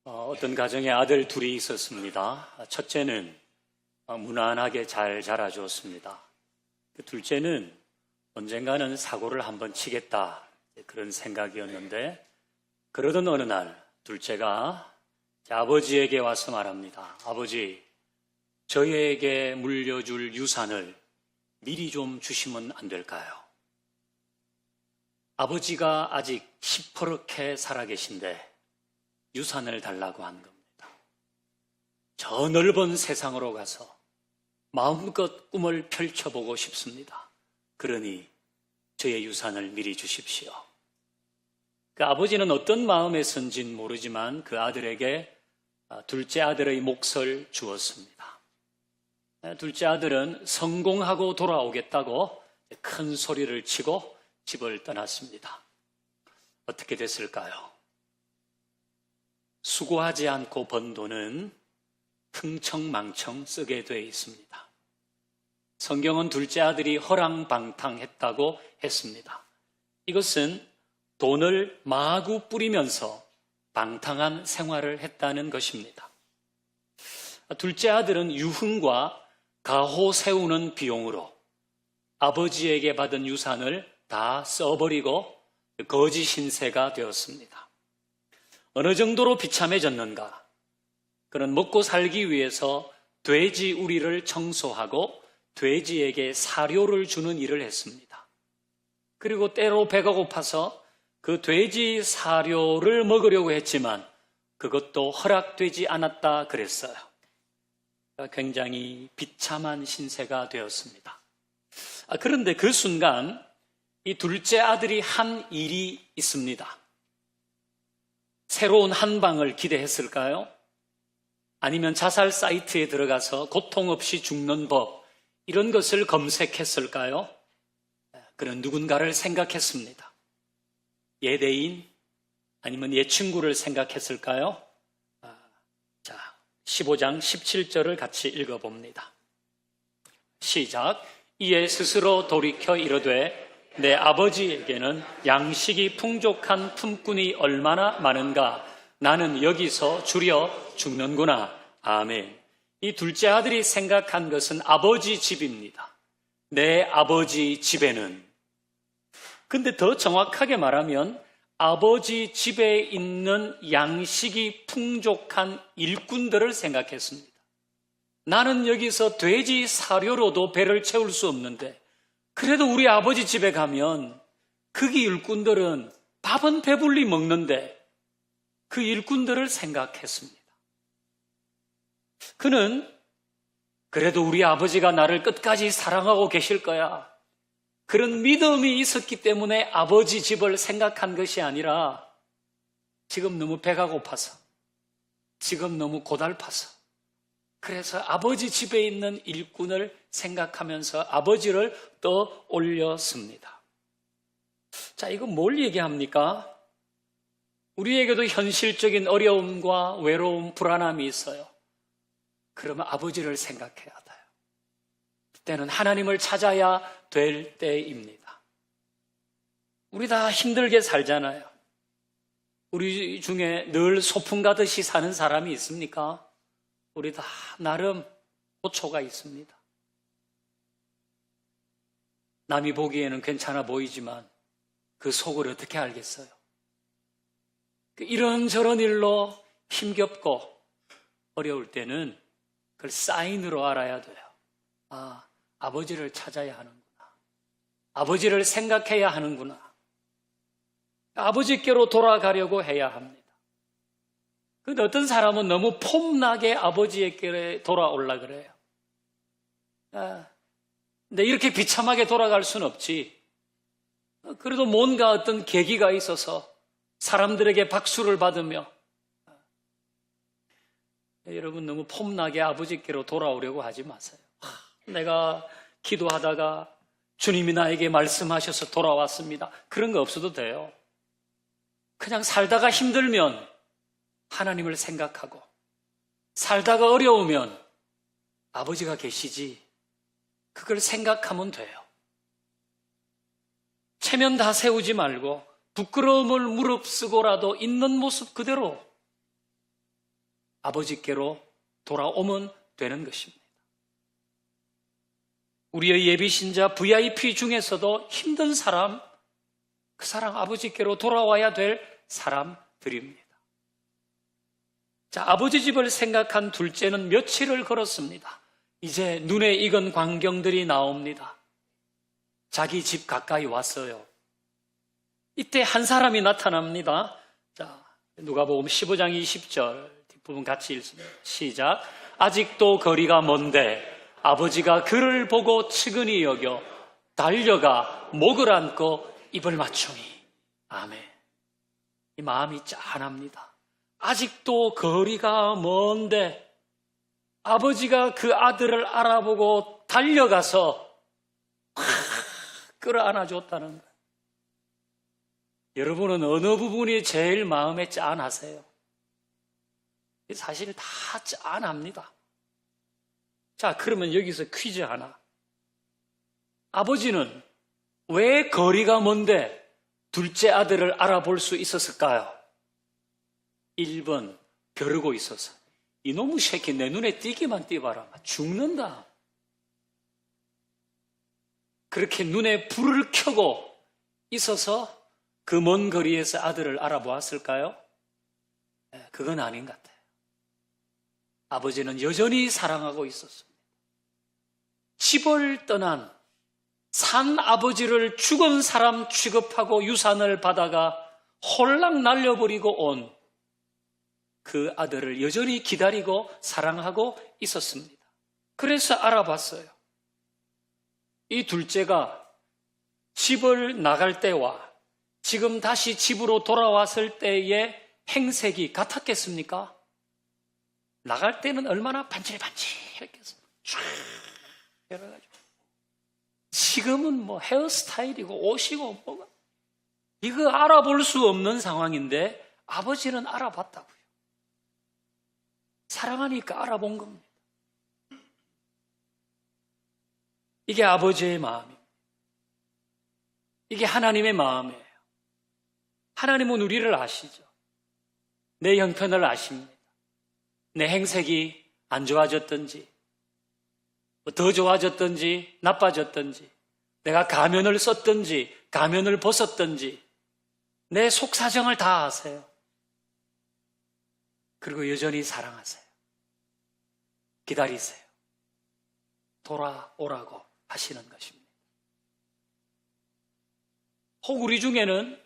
어떤 가정에 아들 둘이 있었습니다. 첫째는 무난하게 잘 자라주었습니다. 둘째는 언젠가는 사고를 한번 치겠다, 그런 생각이었는데, 그러던 어느 날 둘째가 아버지에게 와서 말합니다. 아버지, 저희에게 물려줄 유산을 미리 좀 주시면 안 될까요? 아버지가 아직 시퍼렇게 살아계신데 유산을 달라고 한 겁니다. 저 넓은 세상으로 가서 마음껏 꿈을 펼쳐보고 싶습니다. 그러니 저의 유산을 미리 주십시오. 그 아버지는 어떤 마음에선진 모르지만 그 아들에게 둘째 아들의 몫을 주었습니다. 둘째 아들은 성공하고 돌아오겠다고 큰 소리를 치고 집을 떠났습니다. 어떻게 됐을까요? 수고하지 않고 번 돈은 흥청망청 쓰게 돼 있습니다. 성경은 둘째 아들이 허랑방탕했다고 했습니다. 이것은 돈을 마구 뿌리면서 방탕한 생활을 했다는 것입니다. 둘째 아들은 유흥과 가호 세우는 비용으로 아버지에게 받은 유산을 다 써버리고 거지 신세가 되었습니다. 어느 정도로 비참해졌는가? 그는 먹고 살기 위해서 돼지 우리를 청소하고 돼지에게 사료를 주는 일을 했습니다. 그리고 때로 배가 고파서 그 돼지 사료를 먹으려고 했지만 그것도 허락되지 않았다 그랬어요. 굉장히 비참한 신세가 되었습니다. 그런데 그 순간 이 둘째 아들이 한 일이 있습니다. 새로운 한방을 기대했을까요? 아니면 자살 사이트에 들어가서 고통 없이 죽는 법, 이런 것을 검색했을까요? 그는 누군가를 생각했습니다. 예대인 아니면 옛 친구를 생각했을까요? 자, 15장 17절을 같이 읽어봅니다. 시작. 이에 스스로 돌이켜 이르되 내 아버지에게는 양식이 풍족한 품꾼이 얼마나 많은가? 나는 여기서 줄여 죽는구나. 아멘. 이 둘째 아들이 생각한 것은 아버지 집입니다. 내 아버지 집에는. 근데 더 정확하게 말하면 아버지 집에 있는 양식이 풍족한 일꾼들을 생각했습니다. 나는 여기서 돼지 사료로도 배를 채울 수 없는데 그래도 우리 아버지 집에 가면 거기 일꾼들은 밥은 배불리 먹는데 그 일꾼들을 생각했습니다. 그는 그래도 우리 아버지가 나를 끝까지 사랑하고 계실 거야. 그런 믿음이 있었기 때문에 아버지 집을 생각한 것이 아니라 지금 너무 배가 고파서, 지금 너무 고달파서, 그래서 아버지 집에 있는 일꾼을 생각하면서 아버지를 떠올렸습니다. 자, 이건 뭘 얘기합니까? 우리에게도 현실적인 어려움과 외로움, 불안함이 있어요. 그러면 아버지를 생각해야 돼요. 그때는 하나님을 찾아야 될 때입니다. 우리 다 힘들게 살잖아요. 우리 중에 늘 소풍 가듯이 사는 사람이 있습니까? 우리 다 나름 고초가 있습니다. 남이 보기에는 괜찮아 보이지만 그 속을 어떻게 알겠어요? 이런저런 일로 힘겹고 어려울 때는 그걸 사인으로 알아야 돼요. 아버지를 찾아야 하는구나. 아버지를 생각해야 하는구나. 아버지께로 돌아가려고 해야 합니다. 근데 어떤 사람은 너무 폼나게 아버지에게 돌아오려 그래요. 근데 이렇게 비참하게 돌아갈 수는 없지. 그래도 뭔가 어떤 계기가 있어서 사람들에게 박수를 받으며 여러분 너무 폼나게 아버지께로 돌아오려고 하지 마세요. 내가 기도하다가 주님이 나에게 말씀하셔서 돌아왔습니다. 그런 거 없어도 돼요. 그냥 살다가 힘들면 하나님을 생각하고 살다가 어려우면 아버지가 계시지, 그걸 생각하면 돼요. 체면 다 세우지 말고 부끄러움을 무릅쓰고라도 있는 모습 그대로 아버지께로 돌아오면 되는 것입니다. 우리의 예비신자 VIP 중에서도 힘든 사람, 그 사람 아버지께로 돌아와야 될 사람들입니다. 자, 아버지 집을 생각한 둘째는 며칠을 걸었습니다. 이제 눈에 익은 광경들이 나옵니다. 자기 집 가까이 왔어요. 이때 한 사람이 나타납니다. 자, 누가복음 15장 20절 뒷부분 같이 읽습니다. 시작. 아직도 거리가 먼데 아버지가 그를 보고 측은히 여겨 달려가 목을 안고 입을 맞추니. 아멘. 이 마음이 짠합니다. 아직도 거리가 먼데 아버지가 그 아들을 알아보고 달려가서 끌어안아줬다는 거예요. 여러분은 어느 부분이 제일 마음에 짠하세요? 사실 다 짠합니다. 자, 그러면 여기서 퀴즈 하나. 아버지는 왜 거리가 먼데 둘째 아들을 알아볼 수 있었을까요? 1번, 벼르고 있어서. 이놈의 새끼 내 눈에 띄기만 띄봐라. 죽는다. 그렇게 눈에 불을 켜고 있어서 그 먼 거리에서 아들을 알아보았을까요? 그건 아닌 것 같아요. 아버지는 여전히 사랑하고 있었습니다. 집을 떠난 산 아버지를 죽은 사람 취급하고 유산을 받아가 홀랑 날려버리고 온 그 아들을 여전히 기다리고 사랑하고 있었습니다. 그래서 알아봤어요. 이 둘째가 집을 나갈 때와 지금 다시 집으로 돌아왔을 때의 행색이 같았겠습니까? 나갈 때는 얼마나 반질반질했겠어요. 쫙 열어가지고. 지금은 뭐 헤어스타일이고 옷이고 뭐가. 이거 알아볼 수 없는 상황인데 아버지는 알아봤다고요. 사랑하니까 알아본 겁니다. 이게 아버지의 마음입니다. 이게 하나님의 마음이에요. 하나님은 우리를 아시죠. 내 형편을 아십니다. 내 행색이 안 좋아졌든지 더 좋아졌든지 나빠졌든지 내가 가면을 썼든지 가면을 벗었든지 내 속사정을 다 아세요. 그리고 여전히 사랑하세요. 기다리세요. 돌아오라고 하시는 것입니다. 혹 우리 중에는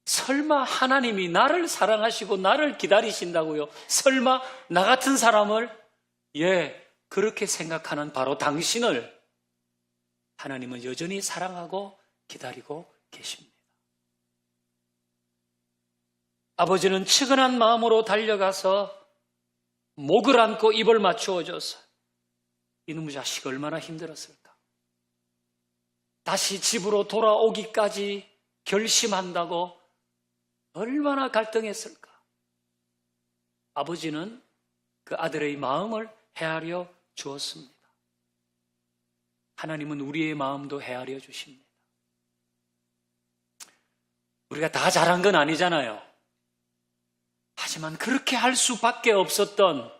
설마 하나님이 나를 사랑하시고 나를 기다리신다고요? 설마 나 같은 사람을 그렇게 생각하는 바로 당신을 하나님은 여전히 사랑하고 기다리고 계십니다. 아버지는 측은한 마음으로 달려가서 목을 안고 입을 맞추어줘서 이놈의 자식 얼마나 힘들었을까? 다시 집으로 돌아오기까지 결심한다고 얼마나 갈등했을까? 아버지는 그 아들의 마음을 헤아려 주었습니다. 하나님은 우리의 마음도 헤아려 주십니다. 우리가 다 잘한 건 아니잖아요. 하지만 그렇게 할 수밖에 없었던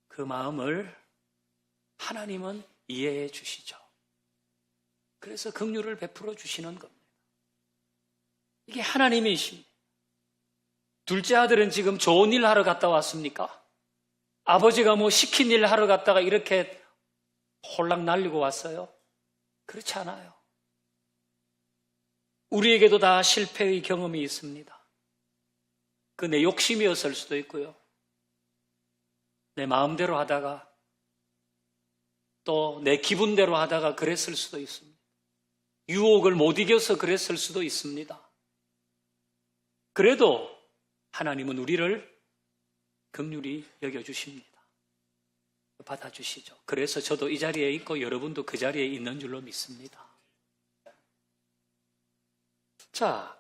그 마음을 하나님은 이해해 주시죠. 그래서 긍휼을 베풀어 주시는 겁니다. 이게 하나님이십니다. 둘째 아들은 지금 좋은 일 하러 갔다 왔습니까? 아버지가 뭐 시킨 일 하러 갔다가 이렇게 홀랑 날리고 왔어요? 그렇지 않아요. 우리에게도 다 실패의 경험이 있습니다. 그 내 욕심이었을 수도 있고요. 내 마음대로 하다가 또 내 기분대로 하다가 그랬을 수도 있습니다. 유혹을 못 이겨서 그랬을 수도 있습니다. 그래도 하나님은 우리를 긍휼히 여겨주십니다. 받아주시죠. 그래서 저도 이 자리에 있고 여러분도 그 자리에 있는 줄로 믿습니다. 자,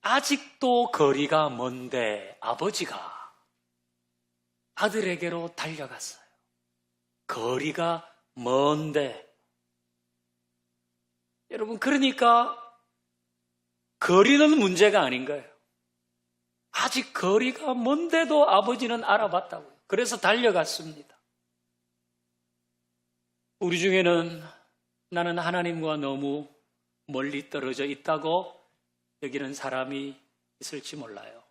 아직도 거리가 먼데 아버지가 아들에게로 달려갔어요. 거리가 먼데. 여러분, 그러니까 거리는 문제가 아닌 거예요. 아직 거리가 먼데도 아버지는 알아봤다고요. 그래서 달려갔습니다. 우리 중에는 나는 하나님과 너무 멀리 떨어져 있다고 여기는 사람이 있을지 몰라요.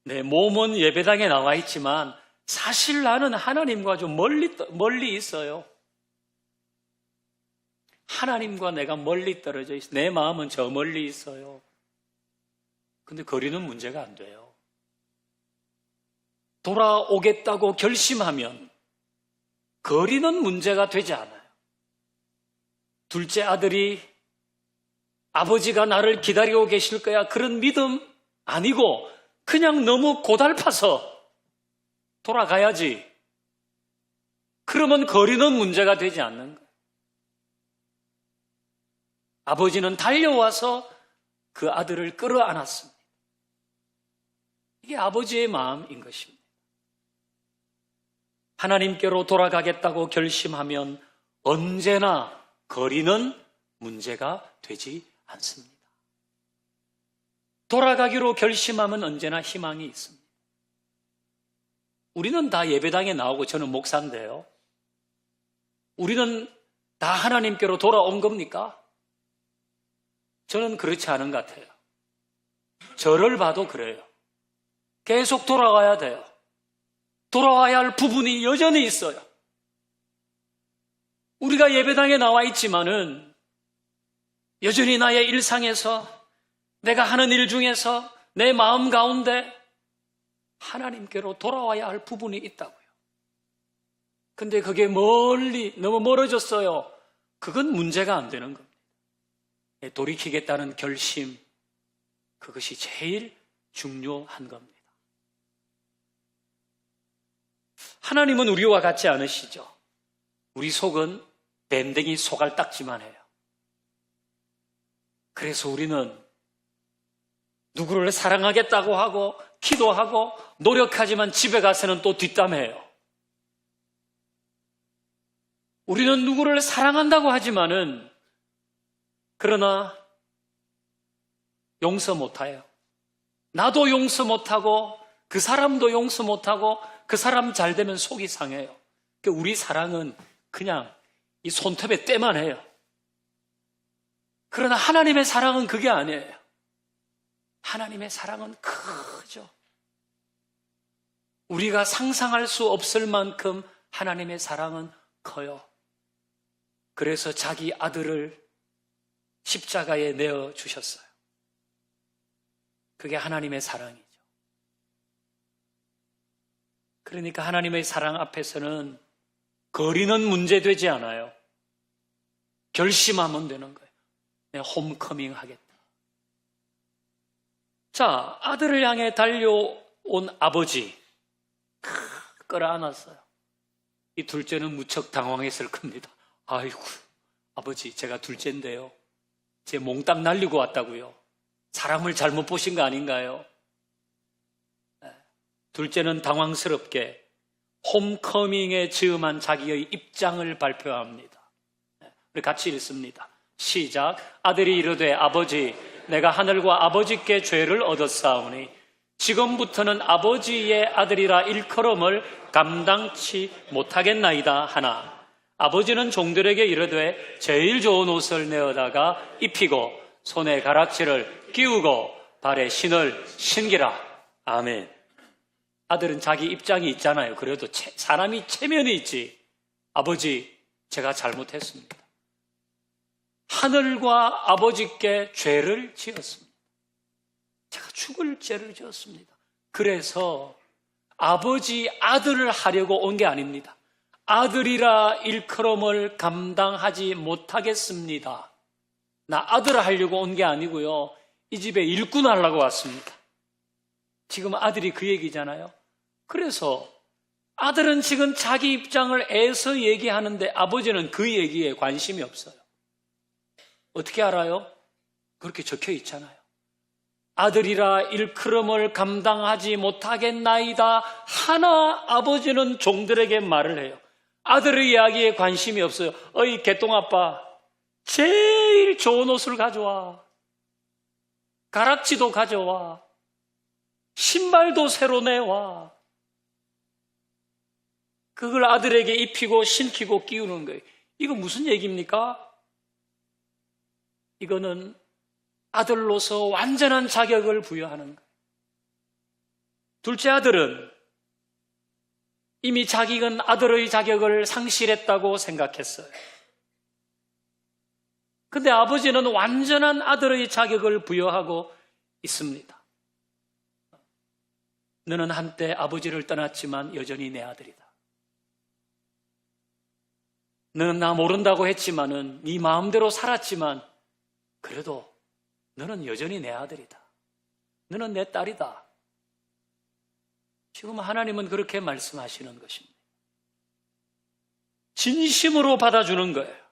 내 몸은 예배당에 나와 있지만 사실 나는 하나님과 좀 멀리 있어요. 하나님과 내가 멀리 떨어져 있어요. 내 마음은 저 멀리 있어요. 근데 거리는 문제가 안 돼요. 돌아오겠다고 결심하면 거리는 문제가 되지 않아요. 둘째 아들이 아버지가 나를 기다리고 계실 거야, 그런 믿음 아니고 그냥 너무 고달파서 돌아가야지. 그러면 거리는 문제가 되지 않는 거예요. 아버지는 달려와서 그 아들을 끌어안았습니다. 이게 아버지의 마음인 것입니다. 하나님께로 돌아가겠다고 결심하면 언제나 거리는 문제가 되지 않습니다. 돌아가기로 결심하면 언제나 희망이 있습니다. 우리는 다 예배당에 나오고 저는 목사인데요. 우리는 다 하나님께로 돌아온 겁니까? 저는 그렇지 않은 것 같아요. 저를 봐도 그래요. 계속 돌아가야 돼요. 돌아와야 할 부분이 여전히 있어요. 우리가 예배당에 나와 있지만은 여전히 나의 일상에서 내가 하는 일 중에서 내 마음 가운데 하나님께로 돌아와야 할 부분이 있다고요. 근데 그게 너무 멀어졌어요. 그건 문제가 안 되는 겁니다. 돌이키겠다는 결심, 그것이 제일 중요한 겁니다. 하나님은 우리와 같지 않으시죠? 우리 속은 밴댕이 소갈딱지만 해요. 그래서 우리는 누구를 사랑하겠다고 하고 기도하고 노력하지만 집에 가서는 또 뒷담해요. 우리는 누구를 사랑한다고 하지만은 그러나 용서 못해요. 나도 용서 못하고 그 사람도 용서 못하고 그 사람 잘 되면 속이 상해요. 우리 사랑은 그냥 이 손톱에 때만 해요. 그러나 하나님의 사랑은 그게 아니에요. 하나님의 사랑은 크죠. 우리가 상상할 수 없을 만큼 하나님의 사랑은 커요. 그래서 자기 아들을 십자가에 내어주셨어요. 그게 하나님의 사랑이죠. 그러니까 하나님의 사랑 앞에서는 거리는 문제되지 않아요. 결심하면 되는 거예요. 내가 홈커밍 하겠다. 자, 아들을 향해 달려온 아버지 끌어안았어요. 이 둘째는 무척 당황했을 겁니다. 아이고, 아버지, 제가 둘째인데요. 제 몽땅 날리고 왔다고요. 사람을 잘못 보신 거 아닌가요? 둘째는 당황스럽게 홈커밍에 즈음한 자기의 입장을 발표합니다. 우리 같이 읽습니다. 시작. 아들이 이르되 아버지, 내가 하늘과 아버지께 죄를 얻었사오니 지금부터는 아버지의 아들이라 일컬음을 감당치 못하겠나이다 하나, 아버지는 종들에게 이르되 제일 좋은 옷을 내어다가 입히고 손에 가락지를 끼우고 발에 신을 신기라. 아멘. 아들은 자기 입장이 있잖아요. 그래도 사람이 체면이 있지. 아버지, 제가 잘못했습니다. 하늘과 아버지께 죄를 지었습니다. 제가 죽을 죄를 지었습니다. 그래서 아버지 아들을 하려고 온 게 아닙니다. 아들이라 일컬음을 감당하지 못하겠습니다. 나 아들을 하려고 온 게 아니고요. 이 집에 일꾼 하려고 왔습니다. 지금 아들이 그 얘기잖아요. 그래서 아들은 지금 자기 입장을 애써 얘기하는데 아버지는 그 얘기에 관심이 없어요. 어떻게 알아요? 그렇게 적혀 있잖아요. 아들이라 일컬음을 감당하지 못하겠나이다 하나, 아버지는 종들에게 말을 해요. 아들의 이야기에 관심이 없어요. 어이 개똥아빠, 제일 좋은 옷을 가져와. 가락지도 가져와. 신발도 새로 내와. 그걸 아들에게 입히고 신기고 끼우는 거예요. 이거 무슨 얘기입니까? 이거는 아들로서 완전한 자격을 부여하는 거예요. 둘째 아들은 이미 자기는 아들의 자격을 상실했다고 생각했어요. 근데 아버지는 완전한 아들의 자격을 부여하고 있습니다. 너는 한때 아버지를 떠났지만 여전히 내 아들이다. 너는 나 모른다고 했지만은 네 마음대로 살았지만 그래도 너는 여전히 내 아들이다. 너는 내 딸이다. 지금 하나님은 그렇게 말씀하시는 것입니다. 진심으로 받아주는 거예요.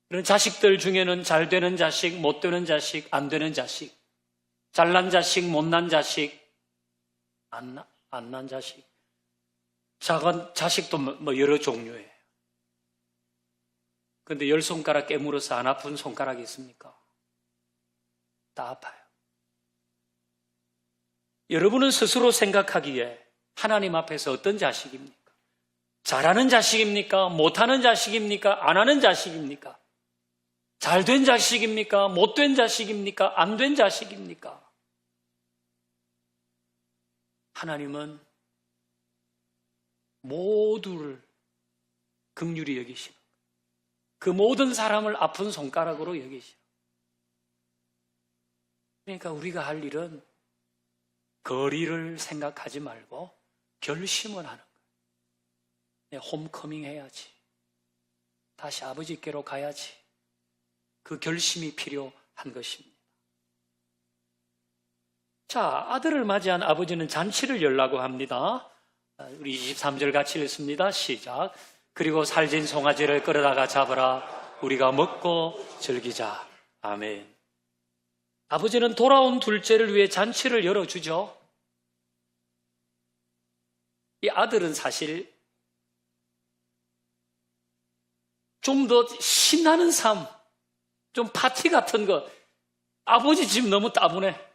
그런 자식들 중에는 잘 되는 자식, 못 되는 자식, 안 되는 자식, 잘난 자식, 못난 자식, 안 난 자식, 작은 자식도 뭐 여러 종류예요. 그런데 10손가락 깨물어서 안 아픈 손가락이 있습니까? 다 아파요. 여러분은 스스로 생각하기에 하나님 앞에서 어떤 자식입니까? 잘하는 자식입니까? 못하는 자식입니까? 안 하는 자식입니까? 잘된 자식입니까? 못된 자식입니까? 안 된 자식입니까? 하나님은 모두를 긍휼히 여기시는 거예요. 그 모든 사람을 아픈 손가락으로 여기시는 거예요. 그러니까 우리가 할 일은 거리를 생각하지 말고 결심을 하는 거예요. 내 홈커밍 해야지. 다시 아버지께로 가야지. 그 결심이 필요한 것입니다. 자, 아들을 맞이한 아버지는 잔치를 열라고 합니다. 우리 23절 같이 읽습니다. 시작. 그리고 살진 송아지를 끌어다가 잡으라. 우리가 먹고 즐기자. 아멘. 아버지는 돌아온 둘째를 위해 잔치를 열어주죠. 이 아들은 사실 좀 더 신나는 삶, 좀 파티 같은 거, 아버지 집 너무 따분해.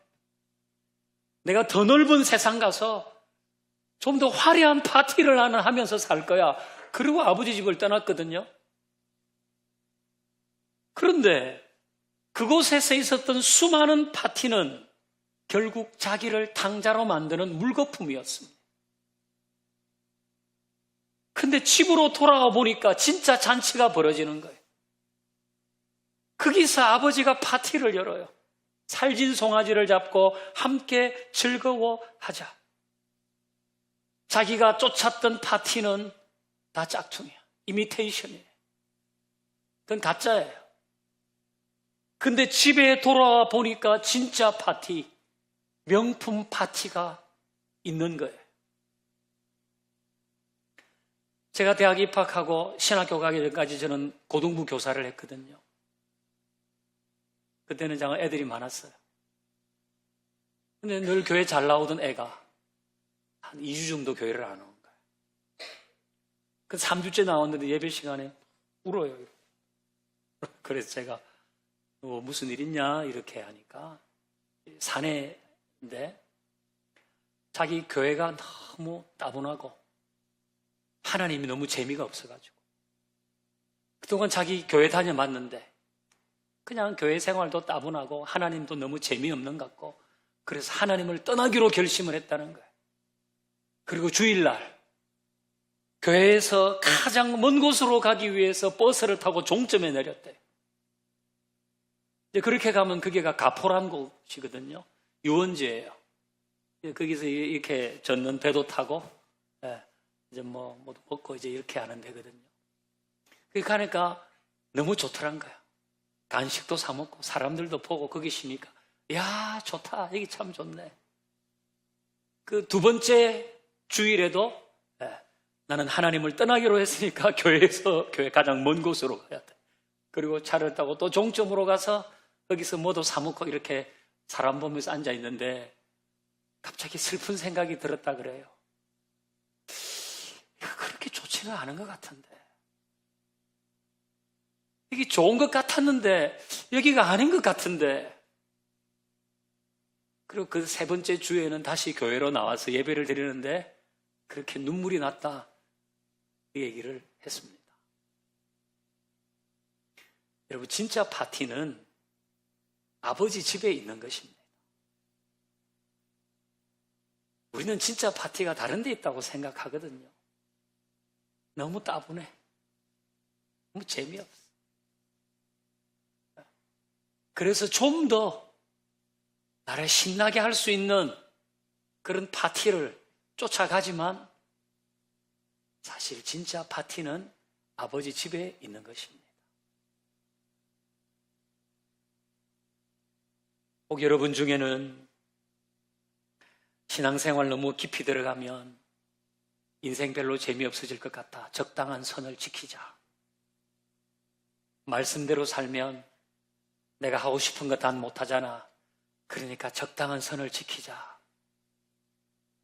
내가 더 넓은 세상 가서 좀 더 화려한 파티를 하면서 살 거야. 그리고 아버지 집을 떠났거든요. 그런데 그곳에서 있었던 수많은 파티는 결국 자기를 탕자로 만드는 물거품이었습니다. 근데 집으로 돌아와 보니까 진짜 잔치가 벌어지는 거예요. 거기서 아버지가 파티를 열어요. 살진 송아지를 잡고 함께 즐거워하자. 자기가 쫓았던 파티는 다 짝퉁이야. 이미테이션이에요. 그건 가짜예요. 근데 집에 돌아와 보니까 진짜 파티, 명품 파티가 있는 거예요. 제가 대학 입학하고 신학교 가기 전까지 저는 고등부 교사를 했거든요. 그때는 정말 애들이 많았어요. 근데 늘 교회 잘 나오던 애가 한 2주 정도 교회를 안 온 거예요. 그 3주째 나왔는데 예배 시간에 울어요. 그래서 제가 무슨 일 있냐 이렇게 하니까 사내인데 자기 교회가 너무 따분하고 하나님이 너무 재미가 없어가지고 그동안 자기 교회 다녀봤는데 그냥 교회 생활도 따분하고 하나님도 너무 재미없는 것 같고 그래서 하나님을 떠나기로 결심을 했다는 거예요. 그리고 주일날 교회에서 가장 먼 곳으로 가기 위해서 버스를 타고 종점에 내렸대요. 그렇게 가면 그게가 가포란 곳이거든요. 유원지예요. 거기서 이렇게 젓는 배도 타고 이제 뭐 먹고 이제 이렇게 하는 데거든요. 그렇게 가니까 너무 좋더란 거야. 간식도 사 먹고 사람들도 보고 거기 쉬니까 야 좋다. 여기 참 좋네. 그 두 번째 주일에도 나는 하나님을 떠나기로 했으니까 교회 가장 먼 곳으로 가야 돼. 그리고 차를 타고 또 종점으로 가서 거기서 뭐도 사 먹고 이렇게 사람 보면서 앉아 있는데 갑자기 슬픈 생각이 들었다 그래요. 그렇게 좋지는 않은 것 같은데. 이게 좋은 것 같았는데 여기가 아닌 것 같은데. 그리고 그 세 번째 주에는 다시 교회로 나와서 예배를 드리는데 그렇게 눈물이 났다, 그 얘기를 했습니다. 여러분, 진짜 파티는 아버지 집에 있는 것입니다. 우리는 진짜 파티가 다른 데 있다고 생각하거든요. 너무 따분해. 너무 재미없어. 그래서 좀 더 나를 신나게 할 수 있는 그런 파티를 쫓아가지만 사실 진짜 파티는 아버지 집에 있는 것입니다. 혹 여러분 중에는 신앙생활 너무 깊이 들어가면 인생 별로 재미없어질 것 같다. 적당한 선을 지키자. 말씀대로 살면 내가 하고 싶은 거 다 못하잖아. 그러니까 적당한 선을 지키자.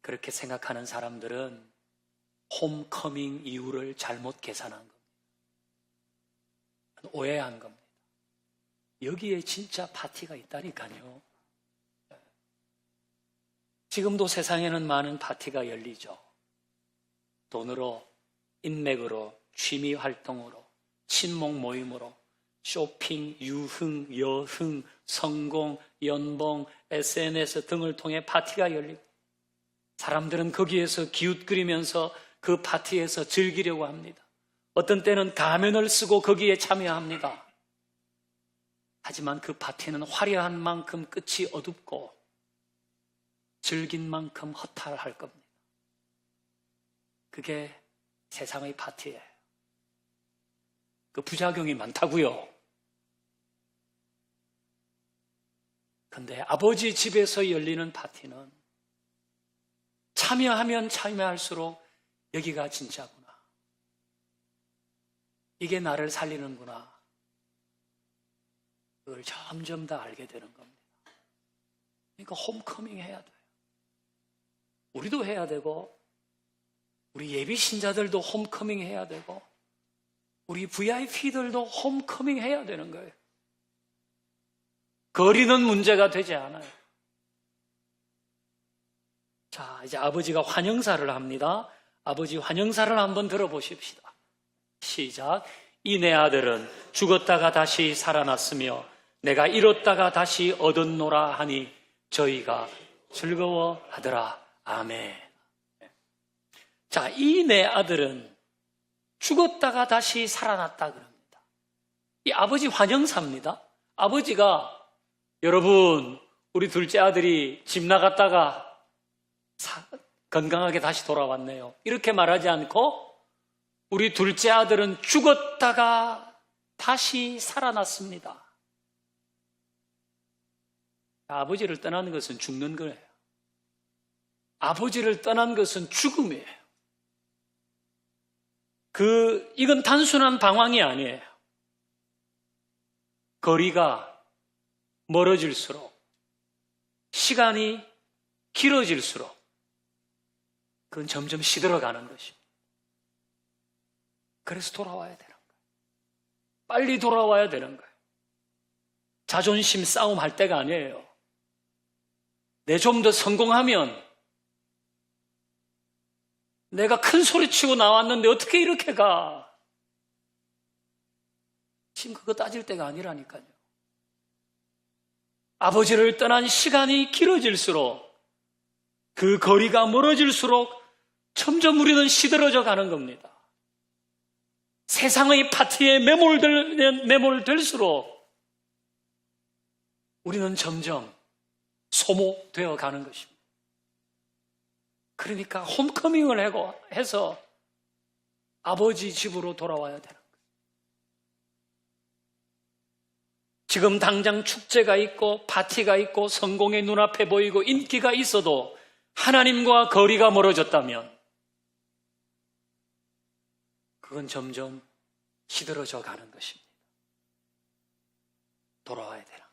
그렇게 생각하는 사람들은 홈커밍 이유를 잘못 계산한 겁니다. 오해한 겁니다. 여기에 진짜 파티가 있다니까요. 지금도 세상에는 많은 파티가 열리죠. 돈으로, 인맥으로, 취미 활동으로, 친목 모임으로, 쇼핑, 유흥, 여흥, 성공, 연봉, SNS 등을 통해 파티가 열리고 사람들은 거기에서 기웃거리면서 그 파티에서 즐기려고 합니다. 어떤 때는 가면을 쓰고 거기에 참여합니다. 하지만 그 파티는 화려한 만큼 끝이 어둡고 즐긴 만큼 허탈할 겁니다. 그게 세상의 파티예요. 그 부작용이 많다고요. 근데 아버지 집에서 열리는 파티는 참여하면 참여할수록 여기가 진짜구나. 이게 나를 살리는구나. 그걸 점점 더 알게 되는 겁니다. 그러니까 홈커밍 해야 돼요. 우리도 해야 되고 우리 예비 신자들도 홈커밍 해야 되고 우리 VIP들도 홈커밍 해야 되는 거예요. 거리는 문제가 되지 않아요. 자, 이제 아버지가 환영사를 합니다. 아버지 환영사를 한번 들어보십시다. 시작. 이 내 아들은 죽었다가 다시 살아났으며 내가 잃었다가 다시 얻었노라 하니 저희가 즐거워하더라. 아멘. 자, 이 내 아들은 죽었다가 다시 살아났다 그럽니다. 이 아버지 환영사입니다. 아버지가 여러분, 우리 둘째 아들이 집 나갔다가 건강하게 다시 돌아왔네요. 이렇게 말하지 않고 우리 둘째 아들은 죽었다가 다시 살아났습니다. 아버지를 떠나는 것은 죽는 거예요. 아버지를 떠난 것은 죽음이에요. 이건 단순한 방황이 아니에요. 거리가 멀어질수록, 시간이 길어질수록 그건 점점 시들어가는 것입니다. 그래서 돌아와야 되는 거예요. 빨리 돌아와야 되는 거예요. 자존심 싸움 할 때가 아니에요. 내 좀 더 성공하면 내가 큰 소리 치고 나왔는데 어떻게 이렇게 가? 지금 그거 따질 때가 아니라니까요. 아버지를 떠난 시간이 길어질수록 그 거리가 멀어질수록 점점 우리는 시들어져 가는 겁니다. 세상의 파티에 매몰될수록 우리는 점점 소모되어 가는 것입니다. 그러니까 홈커밍을 해서 아버지 집으로 돌아와야 되는 거예요. 지금 당장 축제가 있고 파티가 있고 성공의 눈앞에 보이고 인기가 있어도 하나님과 거리가 멀어졌다면 그건 점점 시들어져 가는 것입니다. 돌아와야 되는 거예요.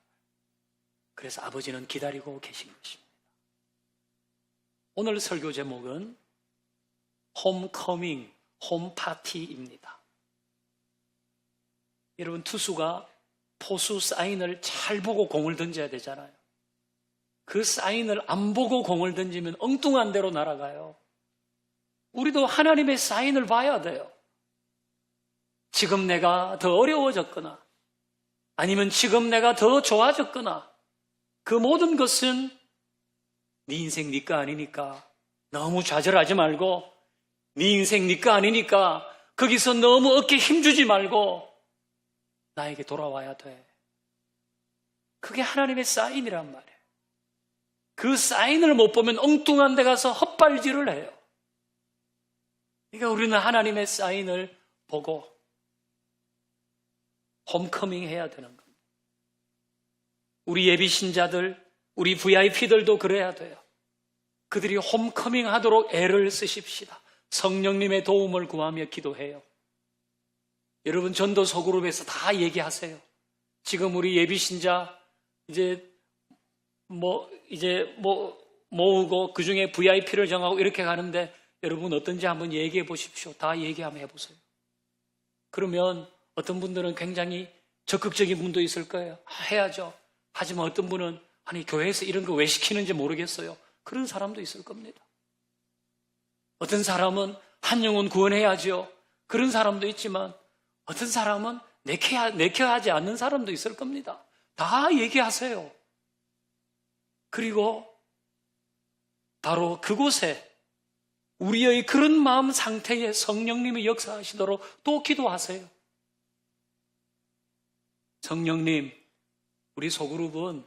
그래서 아버지는 기다리고 계신 것입니다. 오늘 설교 제목은 홈커밍, 홈파티입니다. 여러분, 투수가 포수 사인을 잘 보고 공을 던져야 되잖아요. 그 사인을 안 보고 공을 던지면 엉뚱한 데로 날아가요. 우리도 하나님의 사인을 봐야 돼요. 지금 내가 더 어려워졌거나 아니면 지금 내가 더 좋아졌거나 그 모든 것은 네 인생 네 거 아니니까 너무 좌절하지 말고, 네 인생 네 거 아니니까 거기서 너무 어깨에 힘주지 말고 나에게 돌아와야 돼. 그게 하나님의 사인이란 말이에요. 그 사인을 못 보면 엉뚱한 데 가서 헛발질을 해요. 그러니까 우리는 하나님의 사인을 보고 홈커밍 해야 되는 겁니다. 우리 예비신자들, 우리 VIP들도 그래야 돼요. 그들이 홈커밍 하도록 애를 쓰십시다. 성령님의 도움을 구하며 기도해요. 여러분, 전도 소그룹에서 다 얘기하세요. 지금 우리 예비신자 이제 모으고 그 중에 VIP를 정하고 이렇게 가는데 여러분 어떤지 한번 얘기해 보십시오. 다 얘기 한번 해보세요. 그러면 어떤 분들은 굉장히 적극적인 분도 있을 거예요. 해야죠. 하지만 어떤 분은 아니 교회에서 이런 거 왜 시키는지 모르겠어요. 그런 사람도 있을 겁니다. 어떤 사람은 한 영혼 구원해야죠. 그런 사람도 있지만 어떤 사람은 내켜하지 않는 사람도 있을 겁니다. 다 얘기하세요. 그리고 바로 그곳에 우리의 그런 마음 상태에 성령님이 역사하시도록 또 기도하세요. 성령님, 우리 소그룹은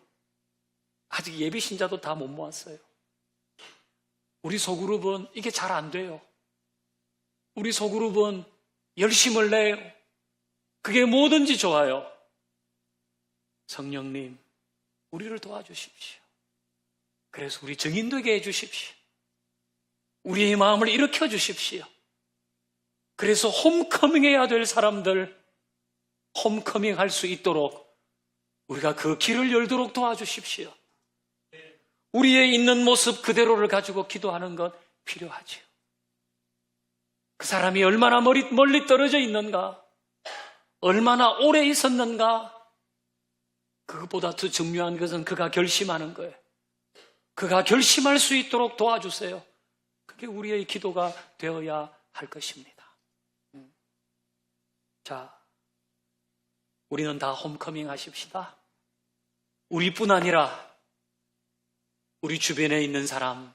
아직 예비신자도 다 못 모았어요. 우리 소그룹은 이게 잘 안 돼요. 우리 소그룹은 열심을 내요. 그게 뭐든지 좋아요. 성령님, 우리를 도와주십시오. 그래서 우리 증인되게 해주십시오. 우리의 마음을 일으켜 주십시오. 그래서 홈커밍 해야 될 사람들 홈커밍 할 수 있도록 우리가 그 길을 열도록 도와주십시오. 우리의 있는 모습 그대로를 가지고 기도하는 것 필요하지요. 그 사람이 얼마나 멀리 떨어져 있는가, 얼마나 오래 있었는가, 그것보다 더 중요한 것은 그가 결심하는 거예요. 그가 결심할 수 있도록 도와주세요. 그게 우리의 기도가 되어야 할 것입니다. 자, 우리는 다 홈커밍 하십시다. 우리뿐 아니라 우리 주변에 있는 사람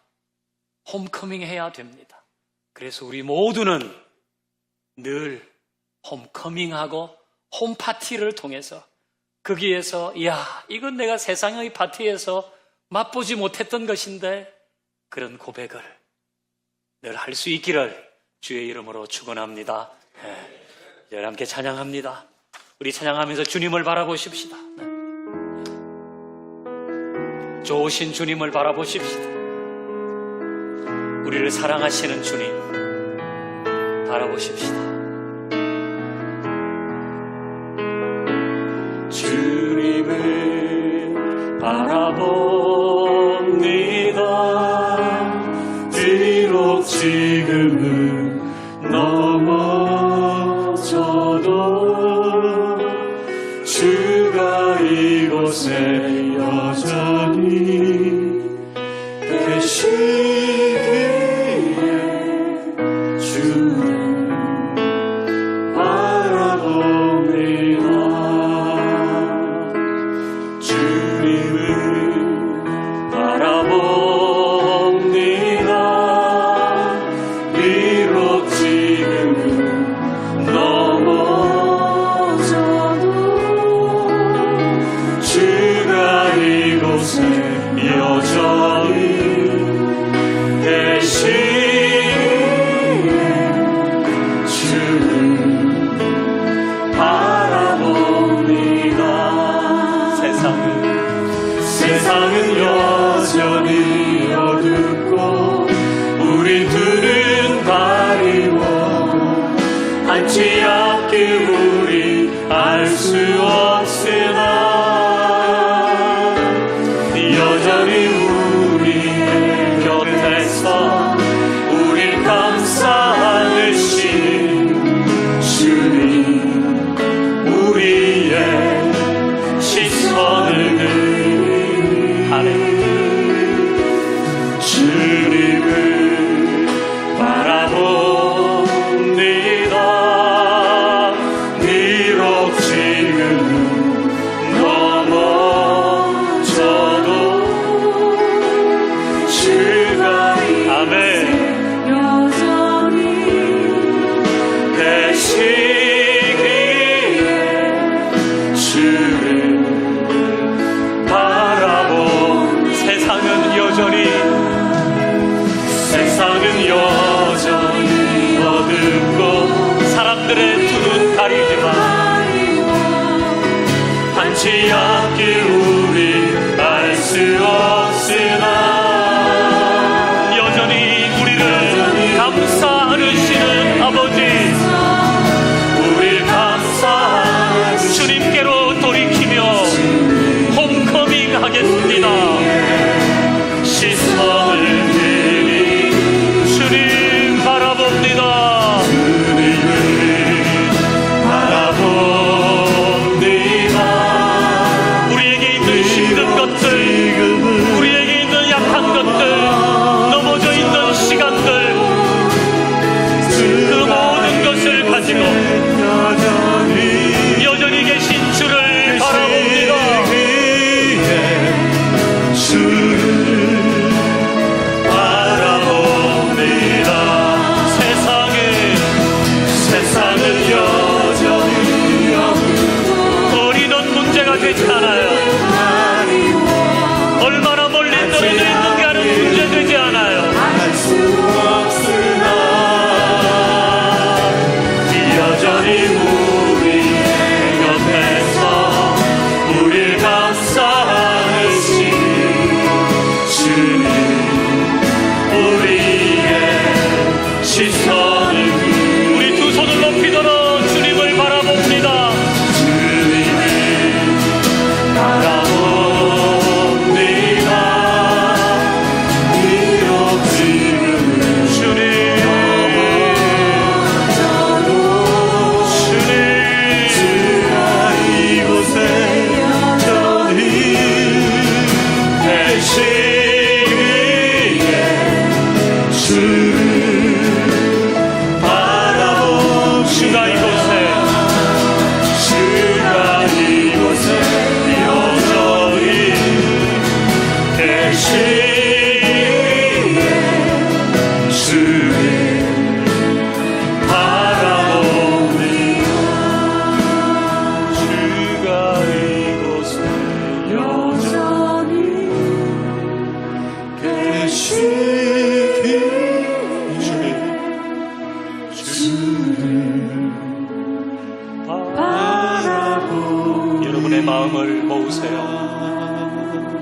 홈커밍 해야 됩니다. 그래서 우리 모두는 늘 홈커밍하고 홈파티를 통해서 거기에서 이건 내가 세상의 파티에서 맛보지 못했던 것인데 그런 고백을 늘 할 수 있기를 주의 이름으로 축원합니다. 네. 함께 찬양합니다. 우리 찬양하면서 주님을 바라보십시다. 네. 좋으신 주님을 바라보십시다. 우리를 사랑하시는 주님 바라보십시다. 주님을 바라봅니다. 비록 지금은 넘어져도 주가 이곳에 여전히 계시기에 주를 바라봅니다. 주님을 바라봅니다. 비록 지금은 넘어져도 주가 이곳에 여전히 계시기에 주를 바라봅니다. 세상은 여전히 어둡고 우리 둘은 가리워 한치앞길 우리 알 수 없으나 여전히 우리의 곁에서 우릴 감싸주신 주님 우리의 시선을 늘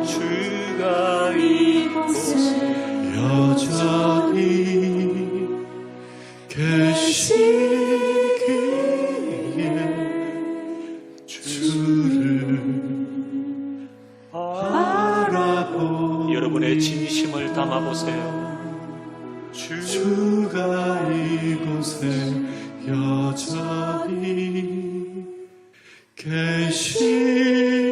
주가 이곳에 여전히 계시기에 주를 바라보. 여러분의 진심을 담아보세요. 주가 이곳에 여전히 계시